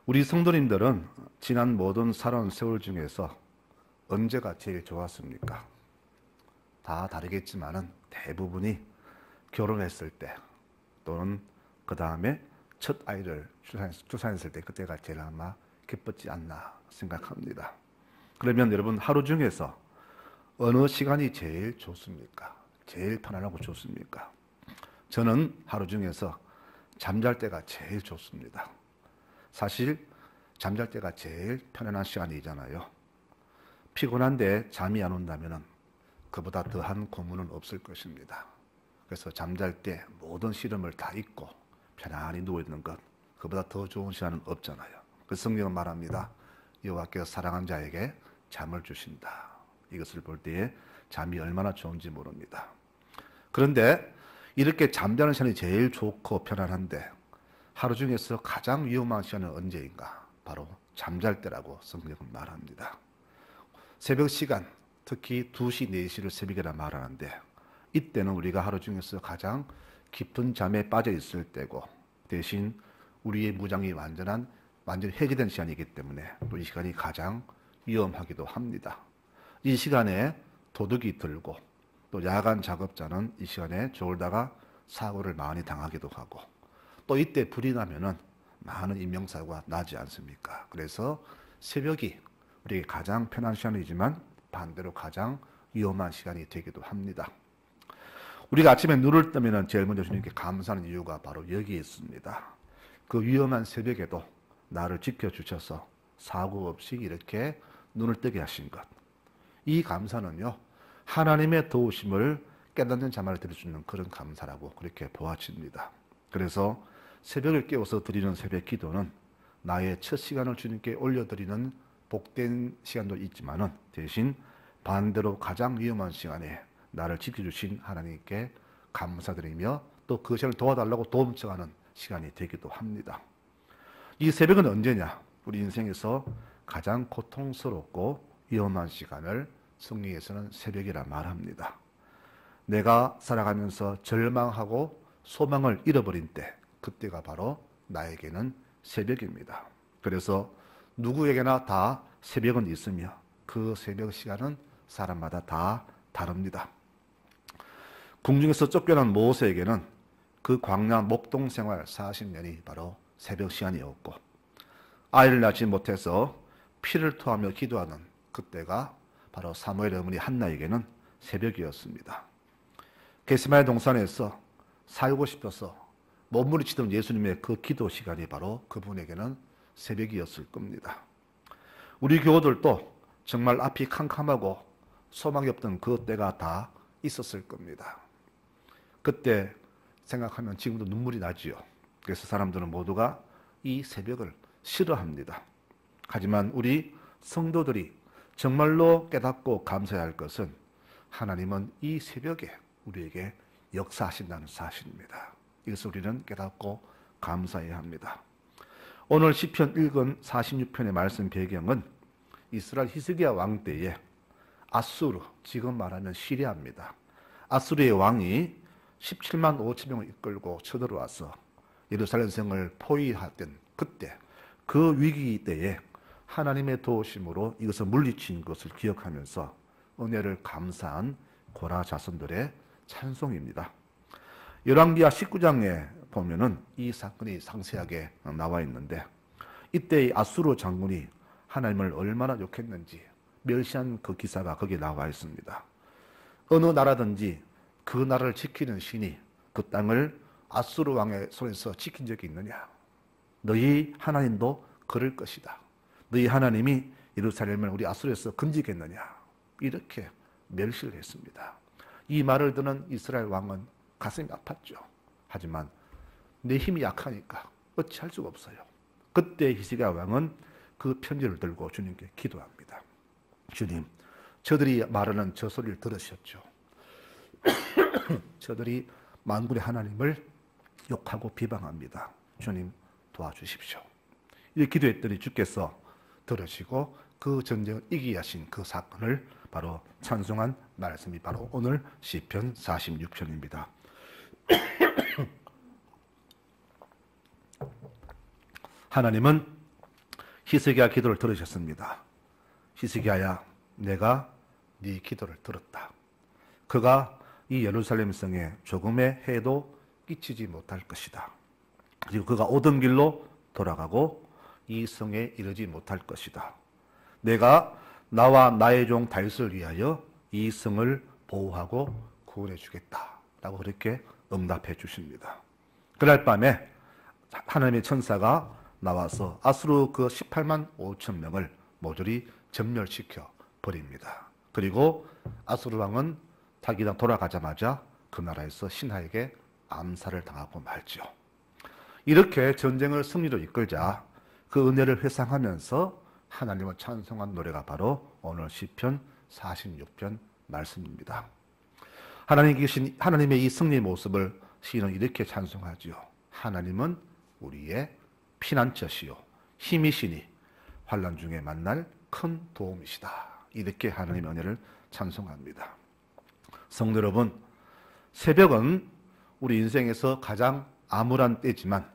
우리 성도님들은 지난 모든 살아온 세월 중에서 언제가 제일 좋았습니까? 다 다르겠지만은 대부분이 결혼했을 때 또는 그 다음에 첫 아이를 출산했을 때 그때가 제일 아마 기뻤지 않나 생각합니다. 그러면 여러분 하루 중에서 어느 시간이 제일 좋습니까? 제일 편안하고 좋습니까? 저는 하루 중에서 잠잘 때가 제일 좋습니다. 사실 잠잘 때가 제일 편안한 시간이잖아요. 피곤한데 잠이 안 온다면 그보다 더한 고문은 없을 것입니다. 그래서 잠잘 때 모든 시름을 다 잊고 편안히 누워있는 것, 그보다 더 좋은 시간은 없잖아요. 그래서 성경은 말합니다. 여호와께서 사랑한 자에게 잠을 주신다. 이것을 볼 때에 잠이 얼마나 좋은지 모릅니다. 그런데 이렇게 잠자는 시간이 제일 좋고 편안한데 하루 중에서 가장 위험한 시간은 언제인가? 바로 잠잘 때라고 성경은 말합니다. 새벽 시간, 특히 2시, 4시를 새벽이라 말하는데 이때는 우리가 하루 중에서 가장 깊은 잠에 빠져 있을 때고 대신 우리의 무장이 완전히 해제된 시간이기 때문에 또 이 시간이 가장 위험하기도 합니다. 이 시간에 도둑이 들고 또 야간 작업자는 이 시간에 졸다가 사고를 많이 당하기도 하고 또 이때 불이 나면은 많은 인명사고가 나지 않습니까? 그래서 새벽이 우리에게 가장 편한 시간이지만 반대로 가장 위험한 시간이 되기도 합니다. 우리가 아침에 눈을 뜨면 제일 먼저 주님께 감사하는 이유가 바로 여기에 있습니다. 그 위험한 새벽에도 나를 지켜주셔서 사고 없이 이렇게 눈을 뜨게 하신 것. 이 감사는요, 하나님의 도우심을 깨닫는 자만을 드려주는 그런 감사라고 그렇게 보아집니다. 그래서 새벽을 깨워서 드리는 새벽 기도는 나의 첫 시간을 주님께 올려드리는 복된 시간도 있지만은 대신 반대로 가장 위험한 시간에 나를 지켜주신 하나님께 감사드리며 또 그 시간을 도와달라고 도움 청하는 시간이 되기도 합니다. 이 새벽은 언제냐? 우리 인생에서 가장 고통스럽고 위험한 시간을 성경에서는 새벽이라 말합니다. 내가 살아가면서 절망하고 소망을 잃어버린 때, 그때가 바로 나에게는 새벽입니다. 그래서 누구에게나 다 새벽은 있으며 그 새벽 시간은 사람마다 다 다릅니다. 궁중에서 쫓겨난 모세에게는 그 광야 목동 생활 40년이 바로 새벽 시간이었고 아이를 낳지 못해서 피를 토하며 기도하는 그때가 바로 사무엘의 어머니 한나에게는 새벽이었습니다. 겟세마네 동산에서 살고 싶어서 몸부림치던 예수님의 그 기도 시간이 바로 그분에게는 새벽이었을 겁니다. 우리 교우들도 정말 앞이 캄캄하고 소망이 없던 그 때가 다 있었을 겁니다. 그때 생각하면 지금도 눈물이 나지요. 그래서 사람들은 모두가 이 새벽을 싫어합니다. 하지만 우리 성도들이 정말로 깨닫고 감사해야 할 것은 하나님은 이 새벽에 우리에게 역사하신다는 사실입니다. 이것을 우리는 깨닫고 감사해야 합니다. 오늘 시편 읽은 46편의 말씀 배경은 이스라엘 히스기야 왕 때에 아수르, 지금 말하는 시리아입니다. 아수르의 왕이 17만 5천 명을 이끌고 쳐들어와서 예루살렘 성을 포위하던 그때 그 위기 때에 하나님의 도우심으로 이것을 물리친 것을 기억하면서 은혜를 감사한 고라 자손들의 찬송입니다. 열왕기하 19장에 보면은 이 사건이 상세하게 나와 있는데 이때 아수르 장군이 하나님을 얼마나 욕했는지 멸시한 그 기사가 거기에 나와 있습니다. 어느 나라든지 그 나라를 지키는 신이 그 땅을 아수르 왕의 손에서 지킨 적이 있느냐? 너희 하나님도 그럴 것이다. 너희 하나님이 예루살렘을 우리 아수르에서 건지겠느냐? 이렇게 멸시를 했습니다. 이 말을 듣는 이스라엘 왕은 가슴이 아팠죠. 하지만 내 힘이 약하니까 어찌할 수가 없어요. 그때 히스기야 왕은 그 편지를 들고 주님께 기도합니다. 주님, 저들이 말하는 저 소리를 들으셨죠. 저들이 만군의 하나님을 욕하고 비방합니다. 주님 도와주십시오. 이렇게 기도했더니 주께서 들으시고 그 전쟁을 이기게 하신 그 사건을 바로 찬송한 말씀이 바로 오늘 시편 46편입니다. 하나님은 히스기야 기도를 들으셨습니다. 히스기야야, 내가 네 기도를 들었다. 그가 이 예루살렘 성에 조금의 해도 끼치지 못할 것이다. 그리고 그가 오던 길로 돌아가고 이 성에 이르지 못할 것이다. 내가 나와 나의 종 다윗을 위하여 이 성을 보호하고 구원해 주겠다 라고 그렇게 응답해 주십니다. 그날 밤에 하나님의 천사가 나와서 아수르 그 18만 5천 명을 모조리 전멸시켜 버립니다. 그리고 아수르 왕은 자기가 돌아가자마자 그 나라에서 신하에게 암살을 당하고 말죠. 이렇게 전쟁을 승리로 이끌자 그 은혜를 회상하면서 하나님을 찬송한 노래가 바로 오늘 시편 46편 말씀입니다. 하나님의 이 승리의 모습을 시인은 이렇게 찬송하지요. 하나님은 우리의 피난처시요 힘이시니 환난 중에 만날 큰 도움이시다. 이렇게 하나님의 은혜를 찬송합니다. 성도 여러분, 새벽은 우리 인생에서 가장 암울한 때지만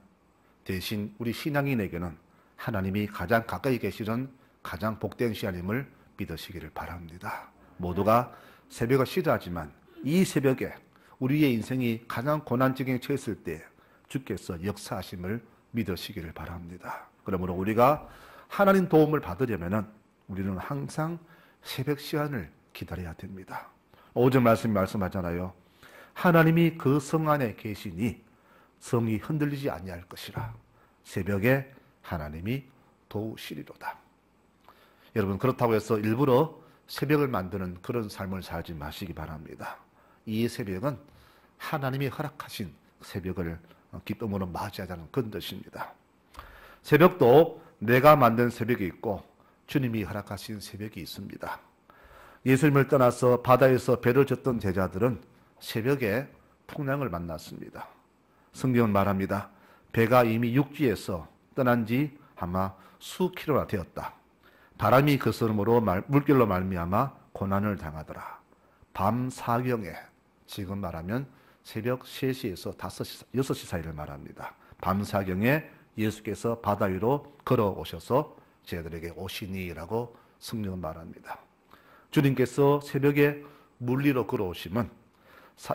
대신 우리 신앙인에게는 하나님이 가장 가까이 계시는 가장 복된 시간임을 믿으시기를 바랍니다. 모두가 새벽을 싫어하지만 이 새벽에 우리의 인생이 가장 고난지경에 처했을 때 주께서 역사하심을 믿으시기를 바랍니다. 그러므로 우리가 하나님 도움을 받으려면 우리는 항상 새벽 시간을 기다려야 됩니다. 오전 말씀이 말씀하잖아요. 하나님이 그 성 안에 계시니 성이 흔들리지 아니할 것이라. 새벽에 하나님이 도우시리로다. 여러분, 그렇다고 해서 일부러 새벽을 만드는 그런 삶을 살지 마시기 바랍니다. 이 새벽은 하나님이 허락하신 새벽을 기쁨으로 맞이하자는 그런 뜻입니다. 새벽도 내가 만든 새벽이 있고 주님이 허락하신 새벽이 있습니다. 예수님을 떠나서 바다에서 배를 졌던 제자들은 새벽에 풍랑을 만났습니다. 성경은 말합니다. 배가 이미 육지에서 떠난 지 아마 수 킬로나 되었다. 바람이 거스름으로 물결로 말미암아 고난을 당하더라. 밤 사경에, 지금 말하면 새벽 3시에서 5시, 6시 사이를 말합니다. 밤 사경에 예수께서 바다 위로 걸어오셔서 저희들에게 오시니라고 성경은 말합니다. 주님께서 새벽에 물 위로 걸어오시면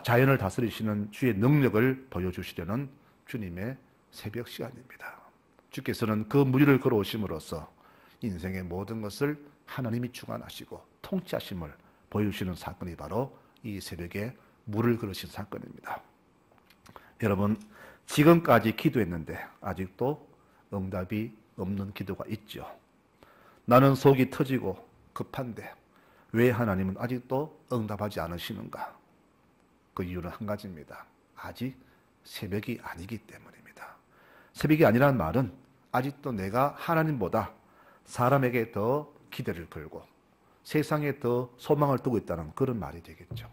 자연을 다스리시는 주의 능력을 보여주시려는 주님의 새벽 시간입니다. 주께서는 그 물 위를 걸어오심으로써 인생의 모든 것을 하나님이 주관하시고 통치하심을 보여주시는 사건이 바로 이 새벽에 물을 걸으신 사건입니다. 여러분, 지금까지 기도했는데 아직도 응답이 없는 기도가 있죠. 나는 속이 터지고 급한데 왜 하나님은 아직도 응답하지 않으시는가? 그 이유는 한 가지입니다. 아직 새벽이 아니기 때문입니다. 새벽이 아니라는 말은 아직도 내가 하나님보다 사람에게 더 기대를 걸고 세상에 더 소망을 두고 있다는 그런 말이 되겠죠.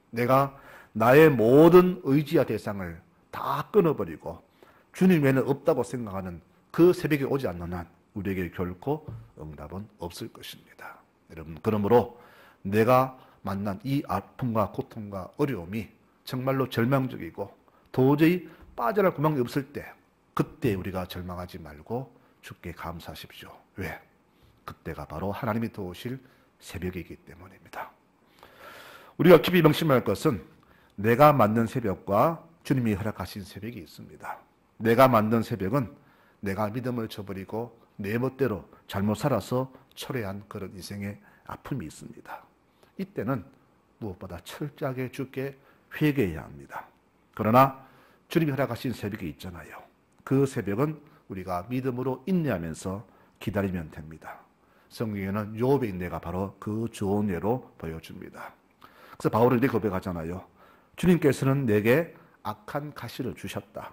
내가 나의 모든 의지와 대상을 다 끊어버리고 주님 외에는 없다고 생각하는 그 새벽이 오지 않는 한 우리에게 결코 응답은 없을 것입니다. 여러분, 그러므로 내가 만난 이 아픔과 고통과 어려움이 정말로 절망적이고 도저히 빠져나갈 구멍이 없을 때 그때 우리가 절망하지 말고 주께 감사하십시오. 왜? 그때가 바로 하나님이 도우실 새벽이기 때문입니다. 우리가 깊이 명심할 것은 내가 만든 새벽과 주님이 허락하신 새벽이 있습니다. 내가 만든 새벽은 내가 믿음을 저버리고 내 멋대로 잘못 살아서 초래한 그런 인생의 아픔이 있습니다. 이때는 무엇보다 철저하게 주께 회개해야 합니다. 그러나 주님이 허락하신 새벽이 있잖아요. 그 새벽은 우리가 믿음으로 인내하면서 기다리면 됩니다. 성경에는 욥의 인내가 바로 그 좋은 예로 보여줍니다. 그래서 바울은 이렇게 고백하잖아요. 주님께서는 내게 악한 가시를 주셨다.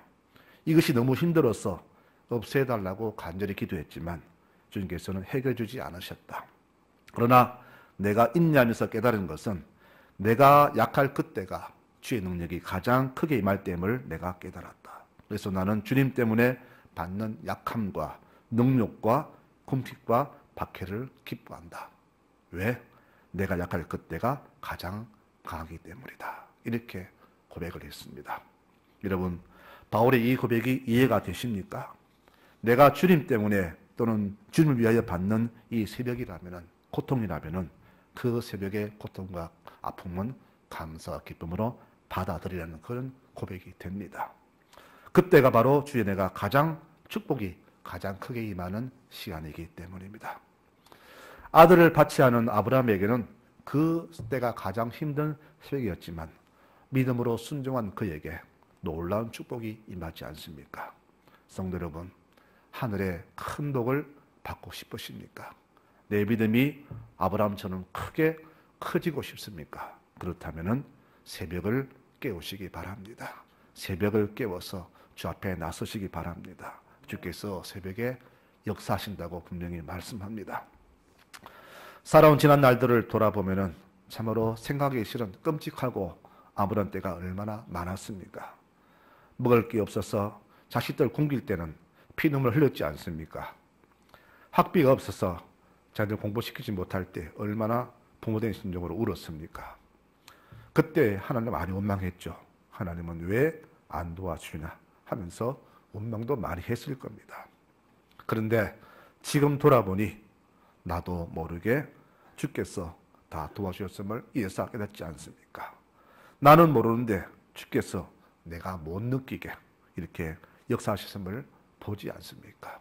이것이 너무 힘들어서 없애달라고 간절히 기도했지만 주님께서는 해결해 주지 않으셨다. 그러나 내가 인내하면서 깨달은 것은 내가 약할 그때가 주의 능력이 가장 크게 임할 때임을 내가 깨달았다. 그래서 나는 주님 때문에 받는 약함과 능력과 궁핍과 박해를 기뻐한다. 왜? 내가 약할 그때가 가장 강하기 때문이다. 이렇게 고백을 했습니다. 여러분, 바울의 이 고백이 이해가 되십니까? 내가 주님 때문에 또는 주님을 위하여 받는 이 새벽이라면은, 고통이라면은 그 새벽의 고통과 아픔은 감사와 기쁨으로 받아들이라는 그런 고백이 됩니다. 그때가 바로 주의 은혜가 가장 축복이 가장 크게 임하는 시간이기 때문입니다. 아들을 받지 않은 아브라함에게는 그 때가 가장 힘든 새벽이었지만 믿음으로 순종한 그에게 놀라운 축복이 임하지 않습니까? 성도 여러분, 하늘의 큰 복을 받고 싶으십니까? 내 믿음이 아브라함처럼 크게 커지고 싶습니까? 그렇다면 새벽을 깨우시기 바랍니다. 새벽을 깨워서 주 앞에 나서시기 바랍니다. 주께서 새벽에 역사하신다고 분명히 말씀합니다. 살아온 지난 날들을 돌아보면 참으로 생각하기 싫은 끔찍하고 아무런 때가 얼마나 많았습니까? 먹을 게 없어서 자식들 굶길 때는 피눈물 흘렸지 않습니까? 학비가 없어서 자녀들 공부시키지 못할 때 얼마나 부모된 심정으로 울었습니까? 그때 하나님 많이 원망했죠. 하나님은 왜 안 도와주냐 하면서 원망도 많이 했을 겁니다. 그런데 지금 돌아보니 나도 모르게 주께서 다 도와주셨음을 이제서 깨닫지 않습니까? 나는 모르는데 주께서 내가 못 느끼게 이렇게 역사하셨음을 보지 않습니까?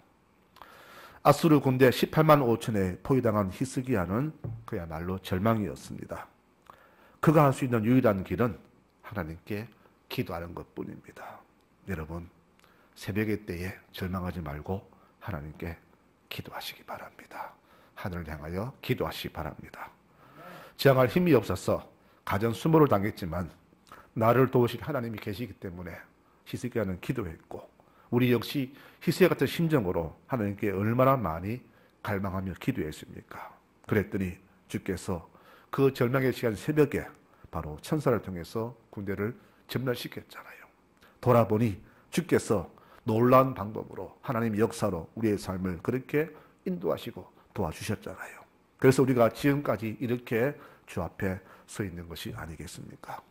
아수르 군대 18만 5천에 포위당한 히스기야는 그야말로 절망이었습니다. 그가 할 수 있는 유일한 길은 하나님께 기도하는 것뿐입니다. 여러분, 새벽의 때에 절망하지 말고 하나님께 기도하시기 바랍니다. 하늘을 향하여 기도하시기 바랍니다. 저항할 힘이 없어서 가정 수모를 당했지만 나를 도우실 하나님이 계시기 때문에 히스기야는 기도했고, 우리 역시 히스기야 같은 심정으로 하나님께 얼마나 많이 갈망하며 기도했습니까? 그랬더니 주께서 그 절망의 시간 새벽에 바로 천사를 통해서 군대를 전멸시켰잖아요. 돌아보니 주께서 놀라운 방법으로 하나님 역사로 우리의 삶을 그렇게 인도하시고 도와주셨잖아요. 그래서 우리가 지금까지 이렇게 주 앞에 서 있는 것이 아니겠습니까?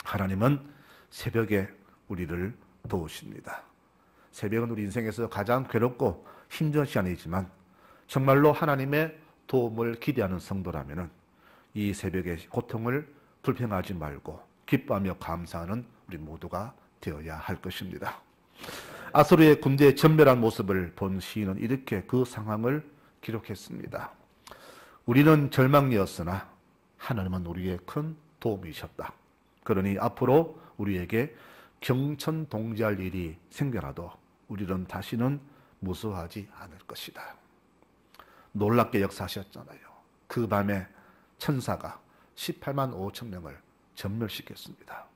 하나님은 새벽에 우리를 도우십니다. 새벽은 우리 인생에서 가장 괴롭고 힘든 시간이지만 정말로 하나님의 도움을 기대하는 성도라면 이 새벽의 고통을 불평하지 말고 기뻐하며 감사하는 우리 모두가 되어야 할 것입니다. 아수르의 군대의 전멸한 모습을 본 시인은 이렇게 그 상황을 기록했습니다. 우리는 절망이었으나 하나님은 우리의 큰 도움이셨다. 그러니 앞으로 우리에게 경천동지할 일이 생겨나도 우리는 다시는 무서워하지 않을 것이다. 놀랍게 역사하셨잖아요. 그 밤에 천사가 18만 5천 명을 전멸시켰습니다.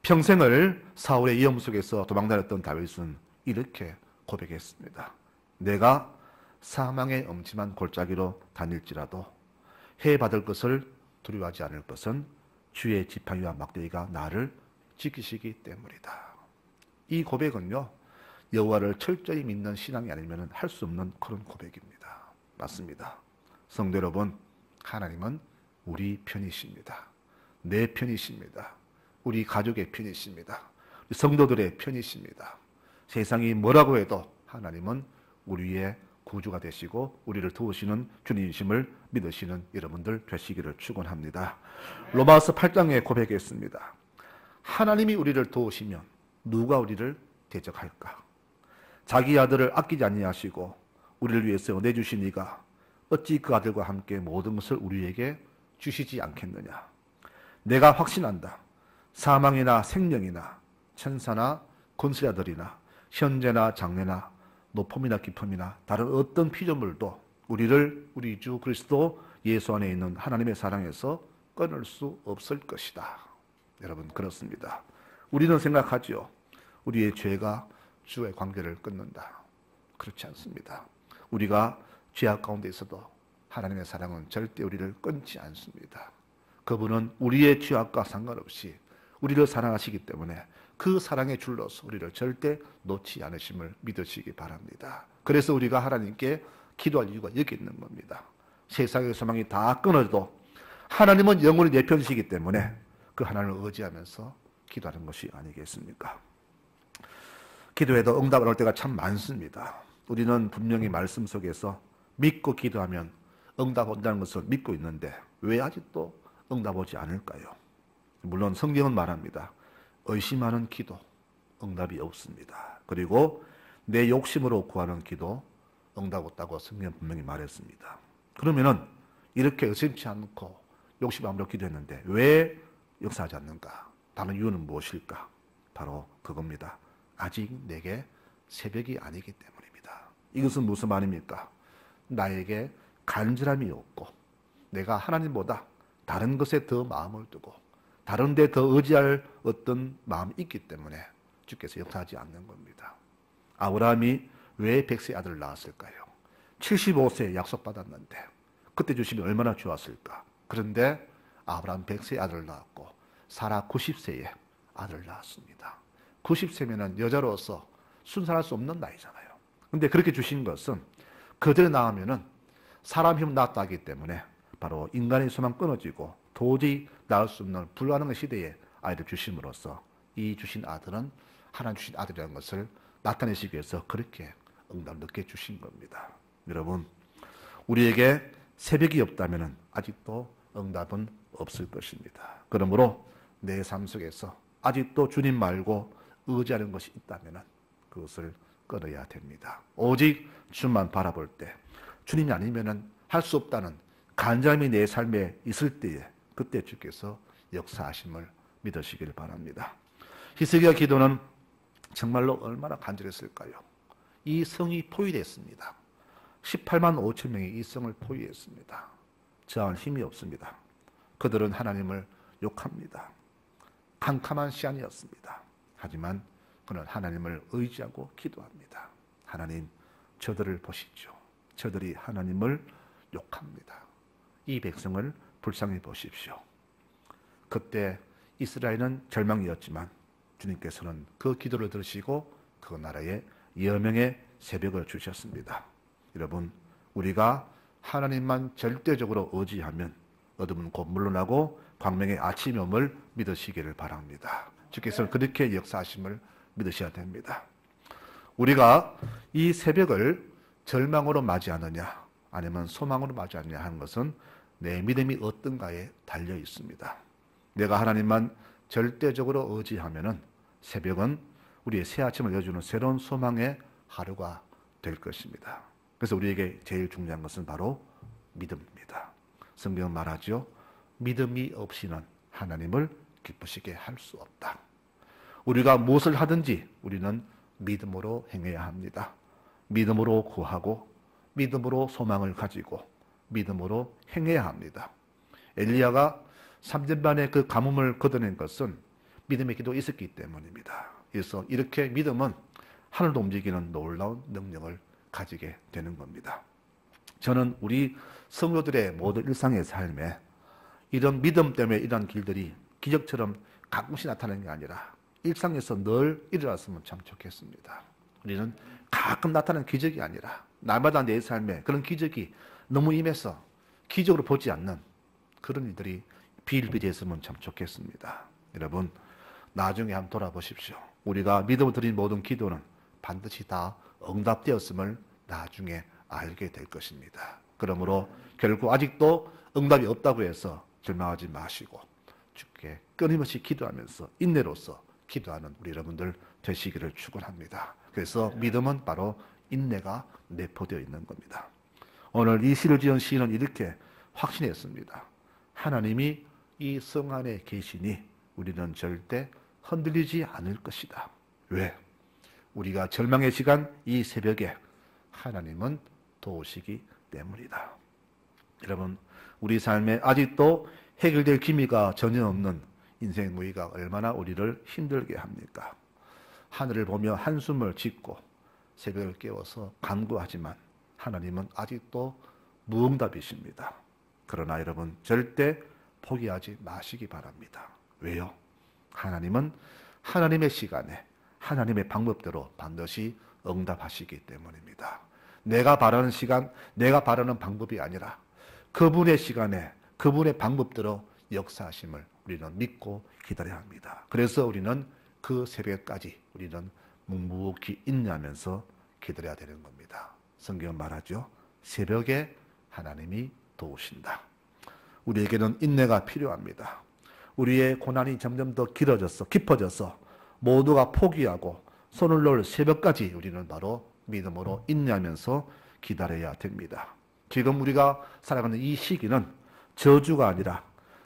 평생을 사울의 위험 속에서 도망다녔던 다윗은 이렇게 고백했습니다. 내가 사망의 엄침한 골짜기로 다닐지라도 해받을 것을 두려워하지 않을 것은 주의 지팡이와 막대기가 나를 지키시기 때문이다. 이 고백은요, 여호와를 철저히 믿는 신앙이 아니면 할 수 없는 그런 고백입니다. 맞습니다. 성도 여러분, 하나님은 우리 편이십니다. 내 편이십니다. 우리 가족의 편이십니다. 우리 성도들의 편이십니다. 세상이 뭐라고 해도 하나님은 우리의 구주가 되시고 우리를 도우시는 주님이심을 믿으시는 여러분들 되시기를 축원합니다. 로마서 8장에 고백했습니다. 하나님이 우리를 도우시면 누가 우리를 대적할까? 자기 아들을 아끼지 아니하시고 우리를 위해서 내주신 이가 어찌 그 아들과 함께 모든 것을 우리에게 주시지 않겠느냐? 내가 확신한다. 사망이나 생명이나 천사나 권세자들이나 현재나 장래나 높음이나 깊음이나 다른 어떤 피조물도 우리를 우리 주 그리스도 예수 안에 있는 하나님의 사랑에서 끊을 수 없을 것이다. 여러분, 그렇습니다. 우리는 생각하죠. 우리의 죄가 주의 관계를 끊는다. 그렇지 않습니다. 우리가 죄악 가운데 있어도 하나님의 사랑은 절대 우리를 끊지 않습니다. 그분은 우리의 죄악과 상관없이 우리를 사랑하시기 때문에 그 사랑의 줄로서 우리를 절대 놓지 않으심을 믿으시기 바랍니다. 그래서 우리가 하나님께 기도할 이유가 여기 있는 겁니다. 세상의 소망이 다 끊어도 하나님은 영원히 내 편이시기 때문에 그 하나님을 의지하면서 기도하는 것이 아니겠습니까? 기도해도 응답 안 올 때가 참 많습니다. 우리는 분명히 말씀 속에서 믿고 기도하면 응답 온다는 것을 믿고 있는데 왜 아직도 응답 오지 않을까요? 물론 성경은 말합니다. 의심하는 기도 응답이 없습니다. 그리고 내 욕심으로 구하는 기도 응답 없다고 성경은 분명히 말했습니다. 그러면은 이렇게 의심치 않고 욕심 안으로 기도했는데 왜 역사하지 않는가? 다른 이유는 무엇일까? 바로 그겁니다. 아직 내게 새벽이 아니기 때문입니다. 이것은 무슨 말입니까? 나에게 간절함이 없고 내가 하나님보다 다른 것에 더 마음을 두고 다른 데 더 의지할 어떤 마음이 있기 때문에 주께서 역사하지 않는 겁니다. 아브라함이 왜 100세 아들을 낳았을까요? 75세에 약속받았는데 그때 주시면 얼마나 좋았을까? 그런데 아브라함 100세에 아들을 낳았고 사라 90세에 아들을 낳았습니다. 90세면 여자로서 순산할 수 없는 나이잖아요. 그런데 그렇게 주신 것은 그대로 낳으면 사람 힘 낳았다 하기 때문에 바로 인간의 소망 끊어지고 도저히 낳을 수 없는 불가능한 시대에 아이를 주심으로써 이 주신 아들은 하나님 주신 아들이라는 것을 나타내시기 위해서 그렇게 응답 늦게 주신 겁니다. 여러분, 우리에게 새벽이 없다면 아직도 응답은 없을 것입니다. 그러므로 내 삶 속에서 아직도 주님 말고 의지하는 것이 있다면 그것을 끊어야 됩니다. 오직 주만 바라볼 때 주님이 아니면 할 수 없다는 간절함이 내 삶에 있을 때에 그때 주께서 역사하심을 믿으시길 바랍니다. 히스기야 기도는 정말로 얼마나 간절했을까요? 이 성이 포위됐습니다. 18만 5천 명이 이 성을 포위했습니다. 저항할 힘이 없습니다. 그들은 하나님을 욕합니다. 캄캄한 시간이었습니다. 하지만 그는 하나님을 의지하고 기도합니다. 하나님, 저들을 보시죠. 저들이 하나님을 욕합니다. 이 백성을 불쌍히 보십시오. 그때 이스라엘은 절망이었지만 주님께서는 그 기도를 들으시고 그 나라에 여명의 새벽을 주셨습니다. 여러분, 우리가 하나님만 절대적으로 의지하면 어둠은 곧 물러나고 광명의 아침이 옴을 믿으시기를 바랍니다. 주께서는 그렇게 역사하심을 믿으셔야 됩니다. 우리가 이 새벽을 절망으로 맞이하느냐 아니면 소망으로 맞이하느냐 하는 것은 내 믿음이 어떤가에 달려 있습니다. 내가 하나님만 절대적으로 의지하면은 새벽은 우리의 새 아침을 여주는 새로운 소망의 하루가 될 것입니다. 그래서 우리에게 제일 중요한 것은 바로 믿음입니다. 성경은 말하죠. 믿음이 없이는 하나님을 기쁘시게 할 수 없다. 우리가 무엇을 하든지 우리는 믿음으로 행해야 합니다. 믿음으로 구하고 믿음으로 소망을 가지고 믿음으로 행해야 합니다. 엘리야가 3년 만에 그 가뭄을 걷어낸 것은 믿음의 기도가 있었기 때문입니다. 그래서 이렇게 믿음은 하늘도 움직이는 놀라운 능력을 가지게 되는 겁니다. 저는 우리 성도들의 모든 일상의 삶에 이런 믿음 때문에 이런 길들이 기적처럼 가끔씩 나타나는 게 아니라 일상에서 늘 일어났으면 참 좋겠습니다. 우리는 가끔 나타나는 기적이 아니라 날마다 내 삶에 그런 기적이 너무 임해서 기적으로 보지 않는 그런 일들이 비일비재했으면 참 좋겠습니다. 여러분, 나중에 한번 돌아보십시오. 우리가 믿음을 드린 모든 기도는 반드시 다 응답되었음을 나중에 알게 될 것입니다. 그러므로 결국 아직도 응답이 없다고 해서 절망하지 마시고 주께 끊임없이 기도하면서 인내로서 기도하는 우리 여러분들 되시기를 축원합니다. 그래서 믿음은 바로 인내가 내포되어 있는 겁니다. 오늘 이 시를 지은 시인은 이렇게 확신했습니다. 하나님이 이 성 안에 계시니 우리는 절대 흔들리지 않을 것이다. 왜? 우리가 절망의 시간 이 새벽에 하나님은 도우시기 때문이다. 여러분, 우리 삶에 아직도 해결될 기미가 전혀 없는 인생 무의가 얼마나 우리를 힘들게 합니까? 하늘을 보며 한숨을 짓고 새벽을 깨워서 간구하지만 하나님은 아직도 무응답이십니다. 그러나 여러분, 절대 포기하지 마시기 바랍니다. 왜요? 하나님은 하나님의 시간에 하나님의 방법대로 반드시 응답하시기 때문입니다. 내가 바라는 시간, 내가 바라는 방법이 아니라 그분의 시간에 그분의 방법대로 역사하심을 우리는 믿고 기다려야 합니다. 그래서 우리는 그 새벽까지 우리는 묵묵히 인내하면서 기다려야 되는 겁니다. 성경은 말하죠. 새벽에 하나님이 도우신다. 우리에게는 인내가 필요합니다. 우리의 고난이 점점 더 길어져서 깊어져서 모두가 포기하고 손을 놓을 새벽까지 우리는 바로 믿음으로 인내하면서 기다려야 됩니다. 지금 우리가 살아가는 이 시기는 저주가 아니라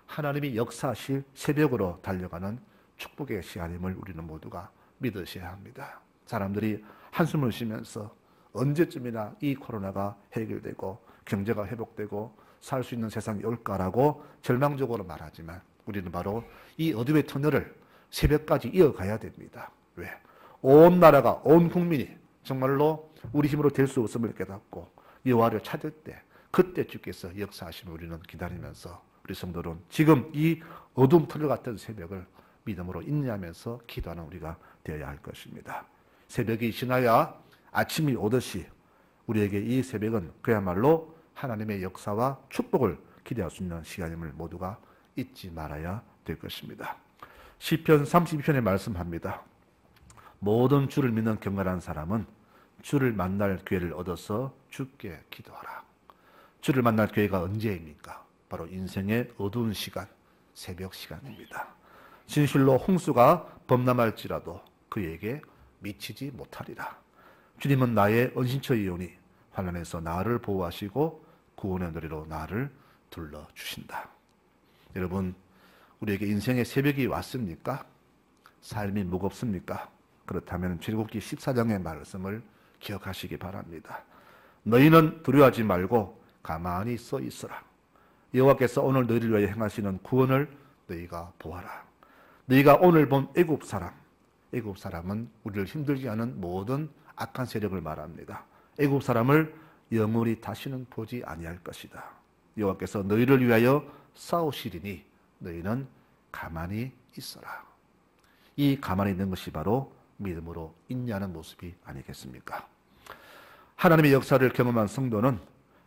하나님이 역사하실 새벽으로 달려가는 축복의 시간임을 우리는 모두가 믿으셔야 합니다. 사람들이 한숨을 쉬면서 언제쯤이나 이 코로나가 해결되고 경제가 회복되고 살 수 있는 세상이 올까라고 절망적으로 말하지만 우리는 바로 이 어둠의 터널을 새벽까지 이어가야 됩니다. 왜? 온 나라가, 온 국민이 정말로 우리 힘으로 될 수 없음을 깨닫고 여호와를 찾을 때 그때 주께서 역사하시면 우리는 기다리면서 우리 성도는 지금 이 어둠 터널 같은 새벽을 믿음으로 인내하면서 기도하는 우리가 되어야 할 것입니다. 새벽이 지나야 아침이 오듯이 우리에게 이 새벽은 그야말로 하나님의 역사와 축복을 기대할 수 있는 시간임을 모두가 잊지 말아야 될 것입니다. 시편 32편에 말씀합니다. 모든 주를 믿는 경건한 사람은 주를 만날 기회를 얻어서 주께 기도하라. 주를 만날 기회가 언제입니까? 바로 인생의 어두운 시간, 새벽 시간입니다. 진실로 홍수가 범람할지라도 그에게 미치지 못하리라. 주님은 나의 은신처이오니 환난에서 나를 보호하시고 구원의 노래로 나를 둘러주신다. 여러분, 우리에게 인생의 새벽이 왔습니까? 삶이 무겁습니까? 그렇다면 출애굽기 14장의 말씀을 기억하시기 바랍니다. 너희는 두려워하지 말고 가만히 서 있어라. 여호와께서 오늘 너희를 위하여 행하시는 구원을 너희가 보아라. 너희가 오늘 본 애굽 사람은 우리를 힘들게 하는 모든 악한 세력을 말합니다. 애굽 사람을 영원히 다시는 보지 아니할 것이다. 여호와께서 너희를 위하여 싸우시리니 너희는 가만히 있어라. 이 가만히 있는 것이 바로 믿음으로 인내하는 모습이 아니겠습니까? 하나님의 역사를 경험한 성도는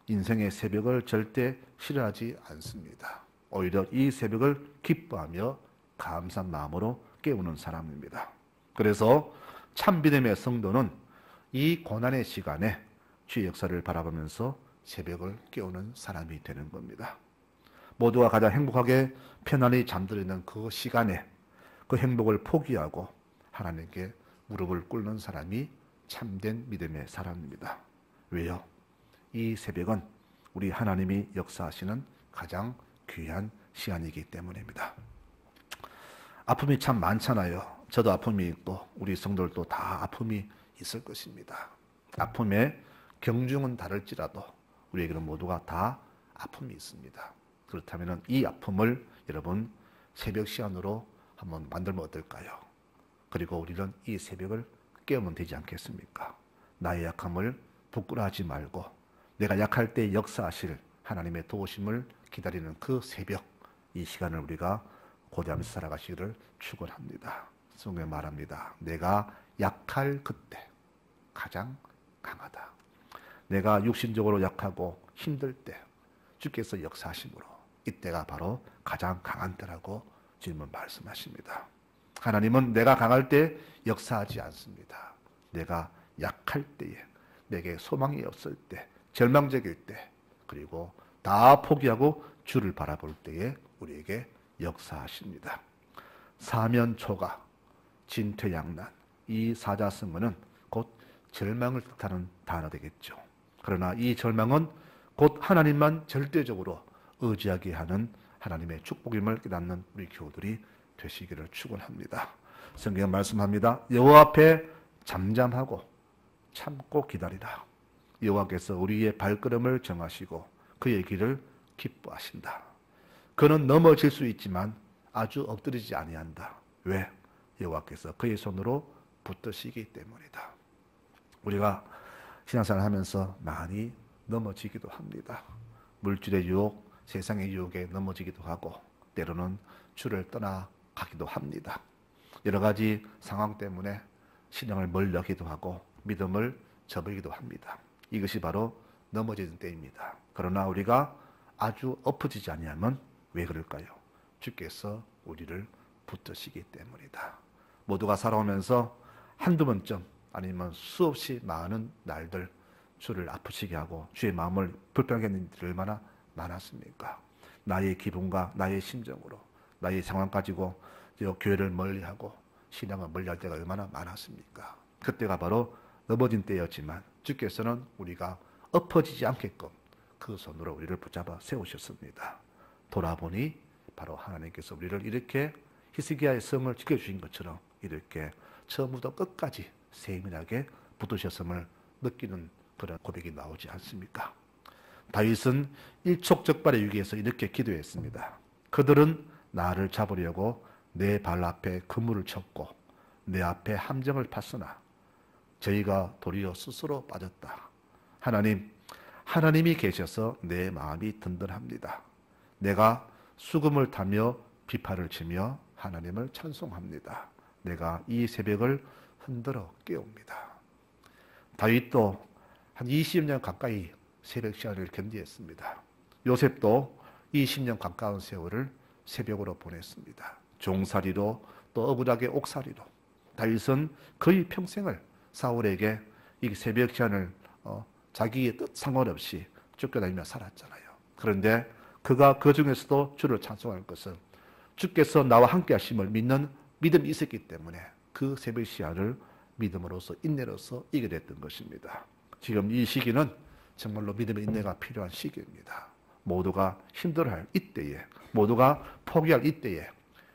인생의 새벽을 절대 싫어하지 않습니다. 오히려 이 새벽을 기뻐하며 감사한 마음으로 깨우는 사람입니다. 그래서 참 믿음의 성도는 이 고난의 시간에 주의 역사를 바라보면서 새벽을 깨우는 사람이 되는 겁니다. 모두가 가장 행복하게 편안히 잠들어있는 그 시간에 그 행복을 포기하고 하나님께 무릎을 꿇는 사람이 참된 믿음의 사람입니다. 왜요? 이 새벽은 우리 하나님이 역사하시는 가장 귀한 시간이기 때문입니다. 아픔이 참 많잖아요. 저도 아픔이 있고 우리 성도들도 다 아픔이 있을 것입니다. 아픔의 경중은 다를지라도 우리에게는 모두가 다 아픔이 있습니다. 그렇다면 이 아픔을 여러분 새벽 시간으로 한번 만들면 어떨까요? 그리고 우리는 이 새벽을 깨우면 되지 않겠습니까? 나의 약함을 부끄러워하지 말고 내가 약할 때 역사하실 하나님의 도우심을 기다리는 그 새벽, 이 시간을 우리가 고대하면서 살아가시기를 축원합니다. 성경에 말합니다. 내가 약할 그때 가장 강하다. 내가 육신적으로 약하고 힘들 때 주께서 역사하심으로 이때가 바로 가장 강한 때라고 주님은 말씀하십니다. 하나님은 내가 강할 때 역사하지 않습니다. 내가 약할 때에, 내게 소망이 없을 때, 절망적일 때, 그리고 다 포기하고 주를 바라볼 때에 우리에게 역사하십니다. 사면초가, 진퇴양난, 이 사자성어는 곧 절망을 뜻하는 단어 되겠죠. 그러나 이 절망은 곧 하나님만 절대적으로 의지하게 하는 하나님의 축복임을 깨닫는 우리 교우들이 되시기를 축원합니다. 성경은 말씀합니다. 여호와 앞에 잠잠하고 참고 기다리라. 여호와께서 우리의 발걸음을 정하시고 그의 길을 기뻐하신다. 그는 넘어질 수 있지만 아주 엎드리지 아니한다. 왜? 여호와께서 그의 손으로 붙드시기 때문이다. 우리가 신앙생활을 하면서 많이 넘어지기도 합니다. 물질의 유혹, 세상의 유혹에 넘어지기도 하고 때로는 주를 떠나가기도 합니다. 여러 가지 상황 때문에 신앙을 멀리하기도 하고 믿음을 저버리기도 합니다. 이것이 바로 넘어지는 때입니다. 그러나 우리가 아주 엎어지지 아니하면 왜 그럴까요? 주께서 우리를 붙드시기 때문이다. 모두가 살아오면서 한두 번쯤 아니면 수없이 많은 날들 주를 아프시게 하고 주의 마음을 불편하게 했는 일이 얼마나 많았습니까? 나의 기분과 나의 심정으로 나의 상황 가지고 교회를 멀리하고 신앙을 멀리할 때가 얼마나 많았습니까? 그때가 바로 넘어진 때였지만 주께서는 우리가 엎어지지 않게끔 그 손으로 우리를 붙잡아 세우셨습니다. 돌아보니 바로 하나님께서 우리를 이렇게 히스기야의 성을 지켜주신 것처럼 이렇게 처음부터 끝까지 세밀하게 붙드셨음을 느끼는 그런 고백이 나오지 않습니까? 다윗은 일촉즉발의 위기에서 이렇게 기도했습니다. 그들은 나를 잡으려고 내 발 앞에 그물을 쳤고 내 앞에 함정을 팠으나 저희가 도리어 스스로 빠졌다. 하나님이 계셔서 내 마음이 든든합니다. 내가 수금을 타며 비파를 치며 하나님을 찬송합니다. 내가 이 새벽을 흔들어 깨웁니다. 다윗도 한 20년 가까이 새벽 시간을 견디했습니다. 요셉도 20년 가까운 세월을 새벽으로 보냈습니다. 종살이로 또 억울하게 옥살이로 다윗은 거의 평생을 사울에게 이 새벽 시간을 자기의 뜻 상관없이 쫓겨다니며 살았잖아요. 그런데 그가 그 중에서도 주를 찬송할 것은 주께서 나와 함께 하심을 믿는 믿음이 있었기 때문에 그 새벽 시간을 믿음으로써 인내로서 이겨냈던 것입니다. 지금 이 시기는 정말로 믿음의 인내가 필요한 시기입니다. 모두가 힘들어할 이때에, 모두가 포기할 이때에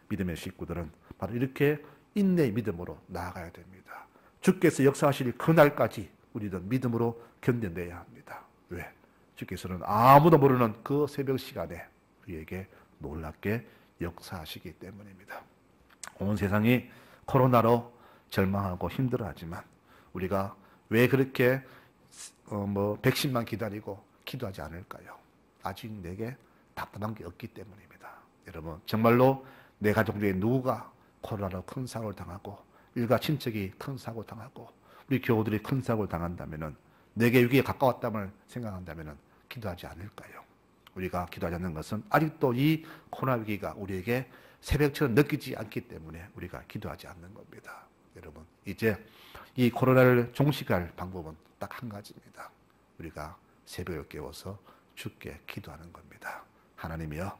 믿음의 식구들은 바로 이렇게 인내의 믿음으로 나아가야 됩니다. 주께서 역사하실 그날까지 우리는 믿음으로 견뎌내야 합니다. 왜? 주께서는 아무도 모르는 그 새벽 시간에 우리에게 놀랍게 역사하시기 때문입니다. 온 세상이 코로나로 절망하고 힘들어하지만 우리가 왜 그렇게 백신만 기다리고 기도하지 않을까요? 아직 내게 답답한 게 없기 때문입니다. 여러분 정말로 내 가족 중에 누가 코로나로 큰 사고를 당하고 일가 친척이 큰 사고 당하고 우리 교우들이 큰 사고를 당한다면은 내게 위기에 가까웠다면 생각한다면은 기도하지 않을까요? 우리가 기도하지 않는 것은 아직도 이 코로나 위기가 우리에게 새벽처럼 느끼지 않기 때문에 우리가 기도하지 않는 겁니다. 여러분 이제 이 코로나를 종식할 방법은 딱 한 가지입니다. 우리가 새벽을 깨워서 주께 기도하는 겁니다. 하나님이여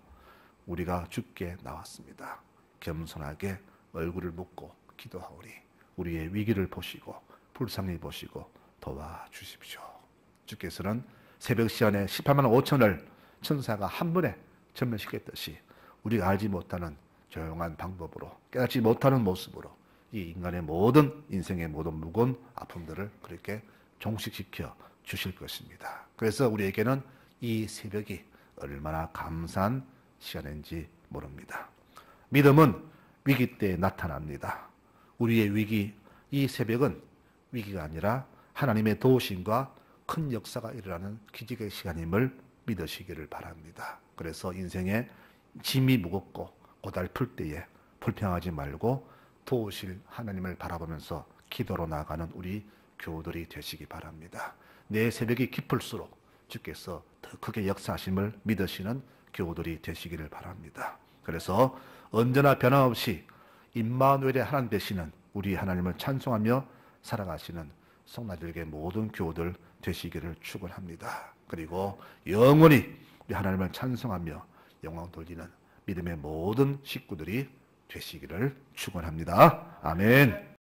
우리가 주께 나왔습니다. 겸손하게 얼굴을 묻고 기도하오니 우리의 위기를 보시고 불쌍히 보시고 도와주십시오. 주께서는 새벽 시간에 18만 5천을 천사가 한 번에 전멸시켰듯이 우리가 알지 못하는 조용한 방법으로 깨닫지 못하는 모습으로 이 인간의 모든 인생의 모든 무거운 아픔들을 그렇게 종식시켜 주실 것입니다. 그래서 우리에게는 이 새벽이 얼마나 감사한 시간인지 모릅니다. 믿음은 위기 때 나타납니다. 우리의 위기, 이 새벽은 위기가 아니라 하나님의 도우심과 큰 역사가 일어나는 기적의 시간임을 믿으시기를 바랍니다. 그래서 인생에 짐이 무겁고 고달플 때에 불평하지 말고 도우실 하나님을 바라보면서 기도로 나아가는 우리 교우들이 되시기 바랍니다. 내 새벽이 깊을수록 주께서 더 크게 역사하심을 믿으시는 교우들이 되시기를 바랍니다. 그래서 언제나 변함없이 임마누엘의 하나님 되시는 우리 하나님을 찬송하며 살아가시는 성도들에게 모든 교우들 되시기를 축원합니다. 그리고 영원히 우리 하나님을 찬송하며 영광 돌리는 믿음의 모든 식구들이 되시기를 축원합니다. 아멘.